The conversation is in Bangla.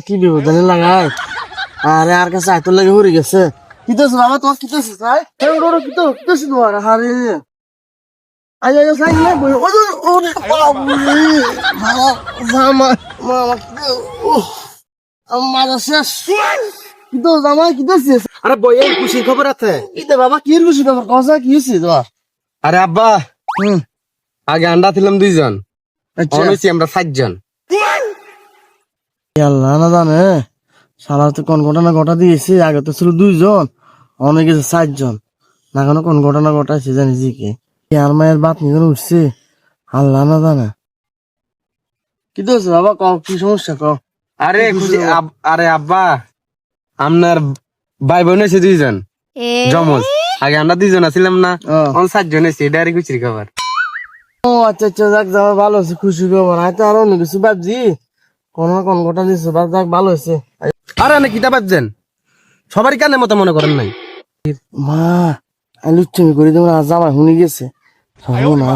কি বিপদ লাগাই আরে আর কাছে আয়তর লাগে হয়ে গেছে কিতেছ বাবা তোমার কিতেছ তাই কিতেছ তোমার আরে আয় আয় সাই না বই ওরে ওরে বাবুরে মামা মামা মামা শেষ কিন্তু জামা কিতেছ আরে বই এই খুশির খবর আছে। ইতে বাবা কি খুশি তোমার কথা কি হইছে তোমার আরে আব্বা আগে আন্ডা ছিলাম 2 জন, আচ্ছা হইছি আমরা 7 জন। আল্লাহ না জানে শালা তো কোন ঘটনা ঘটা দিয়েছে আগে তো ছিল 2 জন অনেক গেছে 4 জন না কোনো কোন ঘটনা ঘটাইছে জানিস কি আর মায়ের বাপ নিয়ে উঠছে আল্লাহ না জানে কি দোষ বাবা ক কি সমস্যা ক আরে খুশি আরে আব্বা আপনার ভাই বোন হয়েছে 2 জন জমজ। আগে আমরা 2 জন ছিলাম না, 7 জন হয়েছে। এটা আর খুশির খবর। ও আচ্ছা আচ্ছা যাক যাওয়া ভালো হয়েছে খুশি খবর হয়তো আরো অন্য কিছু ভাবছি কোন কোন ঘটনা দিচ্ছে যাক ভালো হয়েছে আরে অনেক কিতাব পাচ্ছেন, সবারই কানে মতো মনে করেন নাই। মা আমি লুচ্ছমি করে দেবো জামাই শুনে গেছে না